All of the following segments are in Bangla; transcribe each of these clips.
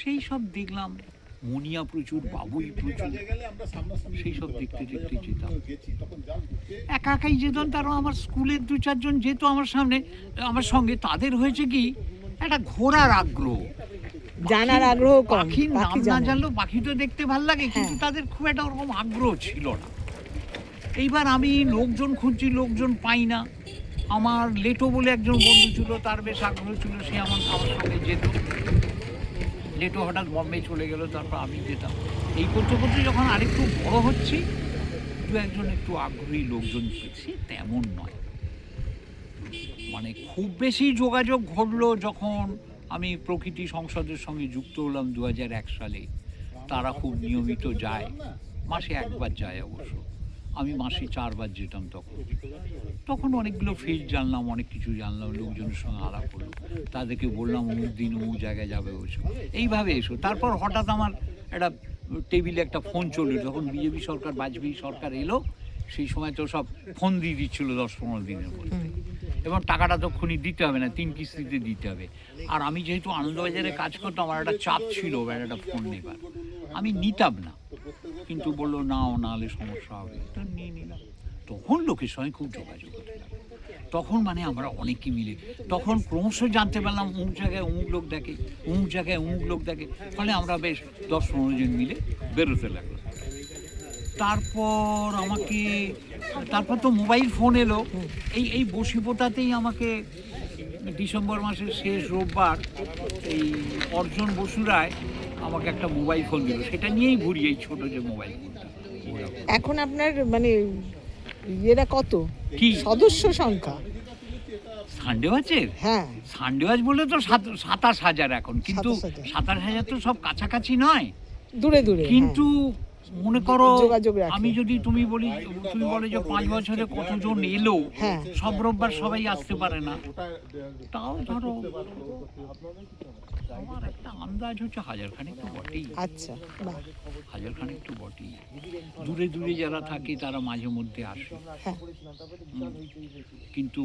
সেই সব দেখলাম, মনিয়া প্রচুর, বাবুই প্রচুর, সেই সব দেখতে দেখতে যেতাম। একা একাই যেতাম, তারও আমার স্কুলের 2-4 জন যেত আমার সামনে, আমার সঙ্গে। তাদের হয়েছে কি, একটা ঘোরার আগ্রহ, জানার আগ্রহ কম, পাখির নাম পাখি না জানে। জানলেও পাখি তো দেখতে ভাল লাগে, কিন্তু হ্যাঁ। তাদের খুব একটা ওরকম আগ্রহ ছিল না। এইবার আমি লোকজন খুঁজছি, লোকজন পাই না। আমার লেটো বলে একজন বন্ধু ছিল, তার বেশ আগ্রহ ছিল, সে আমার সঙ্গে যেত। লেটো হঠাৎ বম্বে চলে গেল, তারপর আমি যেতাম। এই করতে করতে যখন আরেকটু বড় হচ্ছি, 2-1 জন একটু আগ্রহী লোকজন পেয়েছি, তেমন নয়। মানে খুব বেশি যোগাযোগ ঘটলো যখন আমি প্রকৃতি সংসদের সঙ্গে যুক্ত হলাম 2001 সালে। তারা খুব নিয়মিত যায়, মাসে 1 বার যায় অবশ্য, আমি মাসে 4 বার যেতাম। তখন অনেকগুলো ফেজ জানলাম, অনেক কিছু জানলাম, লোকজনের সঙ্গে আলাপ হলো, তাদেরকে বললাম অমুক দিন অমুক জায়গায় যাবে, ওইসব এইভাবে এসো। তারপর হঠাৎ আমার একটা টেবিলে একটা ফোন চলল, যখন বিজেপি সরকার, বাজপেয়ী সরকার এলো, সেই সময় তো সব ফোন দিয়ে দিচ্ছিল 10-15 দিনের মধ্যে, এবং টাকাটা তখনই দিতে হবে না, 3 কিস্তিতে দিতে হবে। আর আমি যেহেতু আনন্দবাজারে কাজ করতাম, আমার একটা চাপ ছিল একটা ফোন নেবার, আমি নিতাম না, কিন্তু বললো নাও, নাহলে সমস্যা হবে, তো নিয়ে নিলাম। তখন লোকের সঙ্গে খুব যোগাযোগ হতে লাগলো। তখন মানে আমরা অনেকে মিলে, তখন ক্রমশ জানতে পারলাম অমুক জায়গায় অমুক লোক দেখে, অমুক জায়গায় অমুক লোক দেখে, ফলে আমরা বেশ 10-15 জন মিলে বেরোতে লাগলো। তারপর তো মোবাইল ফোন এলো। এই বসিপোতাতেই আমাকে ডিসেম্বর মাসের শেষ রোববার এই অর্জন বসুরায় আমাকে একটা মোবাইল ফোন দিল, সেটা নিয়েই ঘুরি, এই ছোট যে মোবাইল ফোনটা। এখন আপনার মানে এরা কত কি সদস্য সংখ্যা? সানডেওয়াচের? হ্যাঁ, সানডেওয়াচ বলে তো 27,000 এখন, কিন্তু 27,000 তো সব কাছাকাছি নয়, দূরে দূরে, কিন্তু মনে করো যোগাযোগ রাখে। আমি যদি তুমি বলে যে 5 বছরে কতজন এলো, হ্যাঁ। সব রোববার সবাই আসতে পারে না, তাও ধরো আমার একটা আন্দাজ হচ্ছে 1000 খানেক তো বটেই। আচ্ছা, বাহ। 1000 খানেক তো বটেই। দূরে দূরে যারা থাকে তারা মাঝে মধ্যে আসে, হ্যাঁ। কিন্তু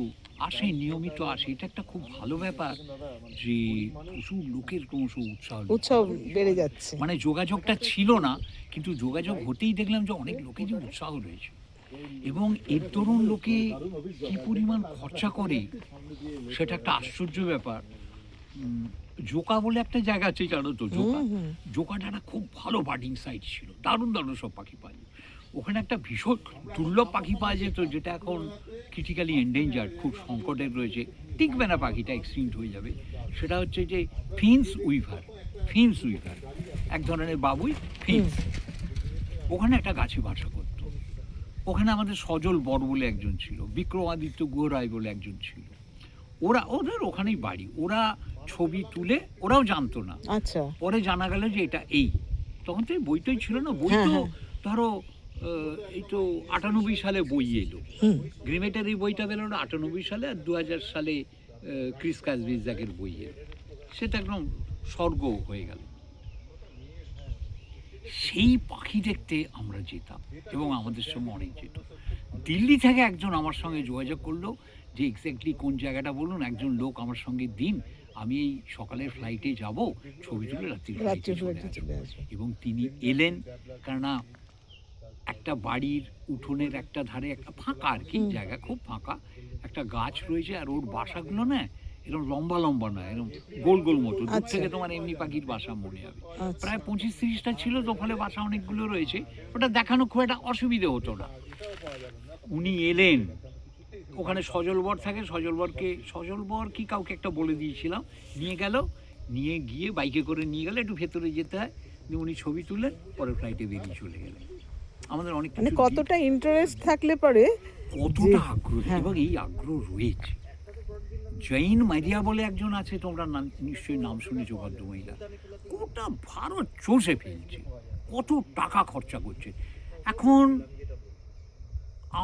আসে, নিয়মিত আসে, এটা একটা খুব ভালো ব্যাপার যে প্রচুর লোকের ক্রমশ উৎসব বেড়ে যাচ্ছে। মানে যোগাযোগটা ছিল না, কিন্তু যোগাযোগ হতেই দেখলাম যে অনেক লোকেরই উৎসাহ রয়েছে, এবং এর দরুন লোকে কি পরিমাণ খরচা করে, সেটা একটা আশ্চর্য ব্যাপার। জোকা বলে একটা জায়গা আছে, জানো তো? জোকাটা একটা খুব ভালো বার্ডিং সাইট ছিল, দারুণ দারুণ সব পাখি পাওয়া যেত ওখানে। একটা ভীষণ দুর্লভ পাখি পাওয়া যেত, যেটা এখন ক্রিটিক্যালি এন্ডেঞ্জার্ড, খুব সংকটের রয়েছে, টিকবে না, পাখিটা এক্সটিংক্ট হয়ে যাবে। সেটা হচ্ছে যে ফিন্স উইভার, এক ধরনের বাবুই, ফিন্স। ওখানে একটা গাছে বাসা করত। ওখানে আমাদের সজল বর বলে একজন ছিল, বিক্রমাদিত্য গুহরায় বলে একজন ছিল, ওদের ওখানেই বাড়ি। ওরা ছবি তুলে, ওরাও জানতো না, আচ্ছা, পরে জানা গেল যে এটা এই। তখন তো এই বইটাই ছিল না, বই তো ধরো এই তো 98 সালে বই এলো, গ্রিমেটের এই বইটা বেরোলো 98 সালে, আর 2000 সালে ক্রিস কাজরিজাকের বই এলো, সেটা একদম স্বর্গ হয়ে গেল। সেই পাখি দেখতে আমরা যেতাম, এবং আমাদের সঙ্গে অনেক যেত। দিল্লি থেকে একজন আমার সঙ্গে যোগাযোগ করলো যে এক্স্যাক্টলি কোন জায়গাটা বলুন, একজন লোক আমার সঙ্গে দিন, আমি এই সকালের ফ্লাইটে যাব, ছবি তুলে রাত্রি ফ্লাইটে চলে আসবো। এবং তিনি এলেন, কেননা একটা বাড়ির উঠোনের একটা ধারে একটা ফাঁকা, আর কি জায়গা, খুব ফাঁকা, একটা গাছ রয়েছে, আর ওর বাসাগুলো না এরকম লম্বা লম্বা নয়, এরকম গোল গোল মতো, দূর থেকে তোমার এমনি পাখির বাসা মনে হবে। প্রায় 25-30টা ছিল তো, ফলে বাসা অনেকগুলো রয়েছে, ওটা দেখানো খুব একটা অসুবিধে হতো না। উনি এলেন, ওখানে সজলবর থাকে, সজলবর কি কাউকে একটা বলে দিয়েছিলাম, নিয়ে গিয়ে বাইকে করে নিয়ে গেলে, একটু ভেতরে যেতে হয়, উনি ছবি তুললেন, পরে ফ্লাইটে বেরিয়ে চলে গেলেন। আমাদের অনেক মানে কতটা ইন্টারেস্ট থাকলে পরে, কতটা আগ্রহ, এবং এই আগ্রহ রয়েছে। জৈন মারিয়া বলে একজন আছে, তোমরা নিশ্চয়ই নাম শুনেছো, ভদ্রমহিলা, গোটা ভারত চষে ফেলছে, কত টাকা খরচা করছে। এখন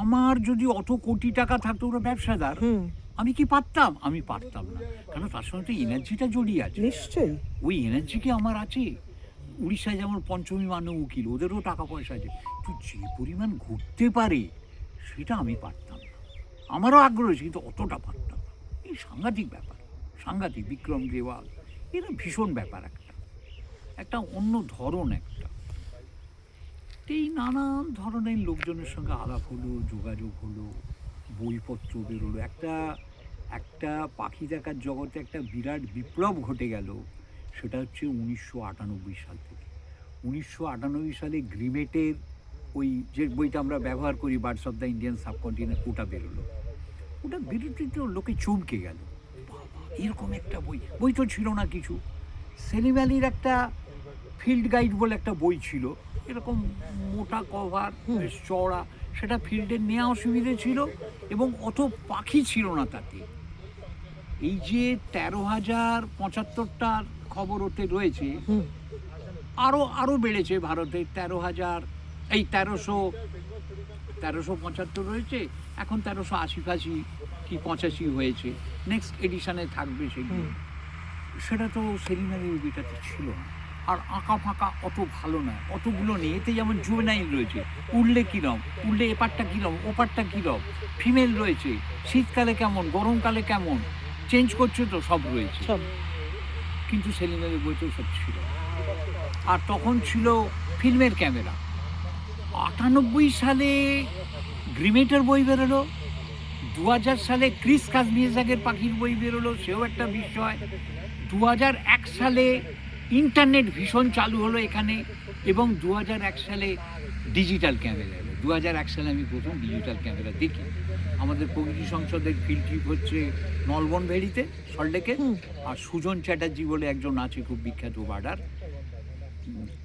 আমার যদি অত কোটি টাকা থাকতো, ওরা ব্যবসাদার, আমি কি পারতাম? আমি পারতাম না, কারণ তার সঙ্গে তো এনার্জিটা জড়িয়ে আছে। নিশ্চয়ই ওই এনার্জি কি আমার আছে? উড়িষ্যায় যেমন পঞ্চমী মান্য উকিল, ওদেরও টাকা পয়সা আছে, তো যে পরিমাণ ঘুরতে পারে, সেটা আমি পারতাম না। আমারও আগ্রহ আছে, কিন্তু অতটা পারতাম না। এই সাংঘাতিক ব্যাপার, সাংঘাতিক। বিক্রম গ্রেওয়াল, এরা ভীষণ ব্যাপার একটা। একটা অন্য ধরন একটা। এই নানান ধরনের লোকজনের সঙ্গে আলাপ হলো, যোগাযোগ হলো, বইপত্র বেরোলো। একটা একটা পাখি দেখার জগতে একটা বিরাট বিপ্লব ঘটে গেল। সেটা হচ্ছে 1998 সাল থেকে। 1998 সালে গ্রিমেটের ওই যে বইটা আমরা ব্যবহার করি, birds of the Indian subcontinent, ওটা বেরোলো। ওটা বেরোতে তো লোকে চমকে গেল, বাবা এরকম একটা বই। বই তো ছিল না কিছু। সেলিম আলির একটা ফিল্ড গাইড বলে একটা বই ছিল, এরকম মোটা কভার, বেশ চওড়া। সেটা ফিল্ডে নেওয়া অসুবিধে ছিল এবং অত পাখি ছিল না তাতে। এই যে 13,075টার খবর ওতে রয়েছে, আরও বেড়েছে ভারতে। 13,000, এই 1375 রয়েছে, এখন 1380 কি 85 হয়েছে। নেক্সট এডিশনে থাকবে সেগুলো। সেটা তো সেলিম আলির বইটাতে ছিল না। আর আঁকা ফাঁকা অত ভালো নয়, অতগুলো নেই। এতে যেমন জুভেনাইল রয়েছে, উড়লে কীরম, উড়লে এপারটা কীরম, ওপারটা কীরম, ফিমেল রয়েছে, শীতকালে কেমন, গরমকালে কেমন, চেঞ্জ করছে তো, সব রয়েছে। কিন্তু সেলিম আলির বইতেও সব ছিল। আর তখন ছিল ফিল্মের ক্যামেরা। 98 সালে গ্রিমেটের বই বেরোলো, 2000 সালে ক্রিস কাজমিয়েজাকের পাখির বই বেরোলো, সেও একটা বিষয়। 2001 সালে ইন্টারনেট ভীষণ চালু হলো এখানে, এবং 2001 সালে ডিজিটাল ক্যামেরা এলো। 2001 সালে আমি প্রথম ডিজিটাল ক্যামেরা দেখি। আমাদের প্রগতি সংসদের ফিল্ড ট্রিপ হচ্ছে নলবনভেড়িতে, সল্টলেকে। আর সুজন চ্যাটার্জি বলে একজন আছে খুব বিখ্যাত বার্ডার,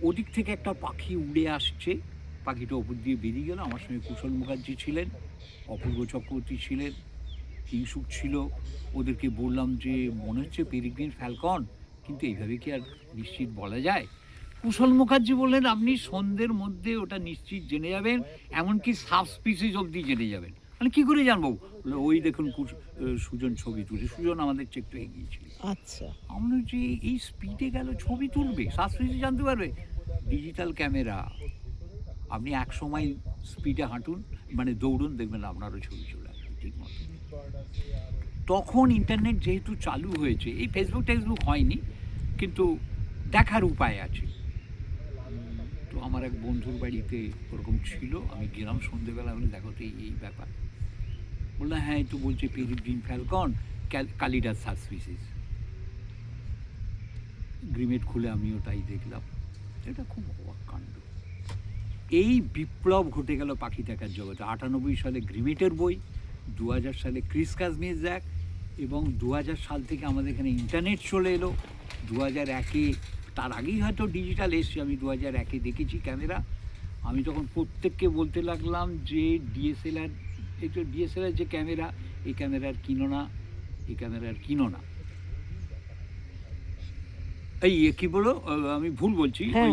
ওদিক থেকে একটা পাখি উড়ে আসছে। পাখিটা ওপর দিয়ে বেরিয়ে গেল। আমার সঙ্গে কুশল মুখার্জি ছিলেন, অপূর্ব চক্রবর্তী ছিলেন, কিংসুক ছিল। ওদেরকে বললাম যে মনে হচ্ছে পেরিগ্রিন ফ্যালকন, কিন্তু এইভাবে কি আর নিশ্চিত বলা যায়? কুশল মুখার্জি বললেন আপনি সন্ধ্যের মধ্যে ওটা নিশ্চিত জেনে যাবেন, এমনকি সাব স্পিসিস অবধি জেনে যাবেন। মানে কী করে জানবো? ওই দেখুন সুজন ছবি তুলে, সুজন আমাদের চেয়ে একটু এগিয়েছিল। আচ্ছা, আমরা যে এই স্পিডে গেল ছবি তুলবে, সাব স্পিসিস জানতে পারবে। ডিজিটাল ক্যামেরা, আপনি 100 মাইল স্পিডে হাঁটুন, মানে দৌড়ুন, দেখবেন আপনারও ছবি চলে আসবে ঠিক মতো। তখন ইন্টারনেট যেহেতু চালু হয়েছে, এই ফেসবুক টেক্সবুক হয়নি, কিন্তু দেখার উপায় আছে। তো আমার এক বন্ধুর বাড়িতে ওরকম ছিল, আমি গেলাম সন্ধ্যেবেলা, বলে দেখো তো এই ব্যাপার। বললাম হ্যাঁ, এই তো বলছে পেরিগ্রিন ফ্যালকন, কালিডাস সাবস্পিসিস। গ্রিমেট খুলে আমিও তাই দেখলাম। এটা খুব অবাক কাণ্ড। এই বিপ্লব ঘটে গেল পাখি দেখার জগতে। 98 সালে গ্রিমেটের বই, 2000 সালে ক্রিস কাজমিয়েজাক, এবং 2000 সাল থেকে আমাদের এখানে ইন্টারনেট চলে এলো। 2001-এ, তার আগেই হয়তো ডিজিটাল এসছে, আমি 2001-এ দেখেছি ক্যামেরা। আমি তখন প্রত্যেককে বলতে লাগলাম যে ডিএসএলআর, এই তো ডিএসএলআর যে ক্যামেরা, এই ক্যামেরার কিনো না, এই ক্যামেরার কিনো না। এই কি বলো, আমি ভুল বলছি, ওই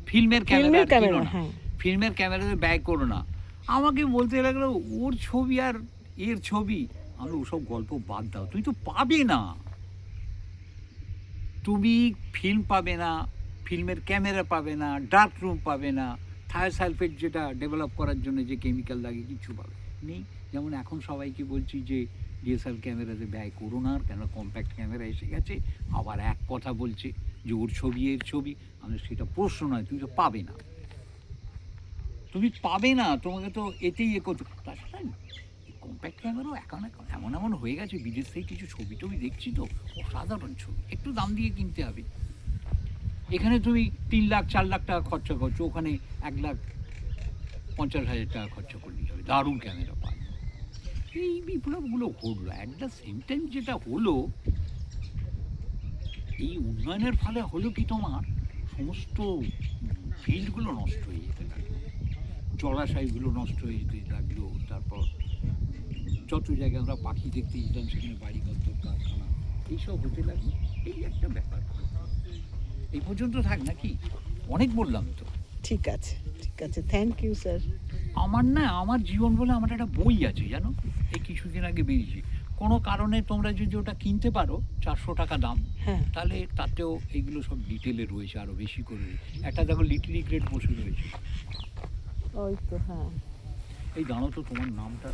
ফিল্মের ক্যামেরা কিনো না, ফিল্মের ক্যামেরাতে ব্যয় করো না। আমাকে বলতে লাগলো ওর ছবি আর এর ছবি। আমি ওসব গল্প বাদ দাও, তুমি তো পাবে না, তুমি ফিল্ম পাবে না, ফিল্মের ক্যামেরা পাবে না, ডার্ক রুম পাবে না, থায়োসালফেট যেটা ডেভেলপ করার জন্য যে কেমিক্যাল লাগে, কিছু পাবে নেই। যেমন এখন সবাইকে বলছি যে ডিএসএলআর ক্যামেরাতে ব্যয় করো না, কেন কম্প্যাক্ট ক্যামেরা এসে গেছে। আবার এক কথা বলছে যে ওর ছবি এর ছবি। আমি সেটা প্রশ্ন নয়, তুমি তো পাবে না, তুমি পাবে না, তোমাকে তো এতেই করতে। তাছাড়া কম্প্যাক্ট ক্যামেরাও এখন এমন হয়ে গেছে, বিদেশ থেকে কিছু ছবি টবি দেখছি তো, অসাধারণ ছবি, একটু দাম দিয়ে কিনতে হবে। এখানে তুমি 3 লাখ 4 লাখ টাকা খরচা করছো, ওখানে 1,50,000 টাকা খরচা করলেই হবে, দারুণ ক্যামেরা পায়। এই বিপ্লবগুলো ঘটলো। অ্যাট দ্য সেম টাইম যেটা হলো, এই উন্নয়নের ফলে হলো কি, তোমার সমস্ত ফিল্ডগুলো নষ্ট হয়ে যেতে লাগলো, জলাশয়গুলো নষ্ট হয়ে যেতে লাগলো। তারপর যত জায়গায় আমরা পাখি দেখতে যেতাম, সেখানে বাড়িঘর, কারখানা, এইসব হতে লাগলো। এই একটা ব্যাপার। এই পর্যন্ত থাক নাকি, অনেক বললাম তো। ঠিক আছে, ঠিক আছে, থ্যাংক ইউ স্যার। আমার জীবন বলে আমার একটা বই আছে, জানো, এই কিছুদিন আগে বেরিয়েছে। কোনো কারণে তোমরা যদি ওটা কিনতে পারো, 400 টাকা দাম, তাহলে তাতেও এইগুলো সব ডিটেলে রয়েছে, আরও বেশি করে। একটা দেখো লিটলি গ্রেট বসে রয়েছে, ওই তো, হ্যাঁ। এই জানো তো তোমার নামটা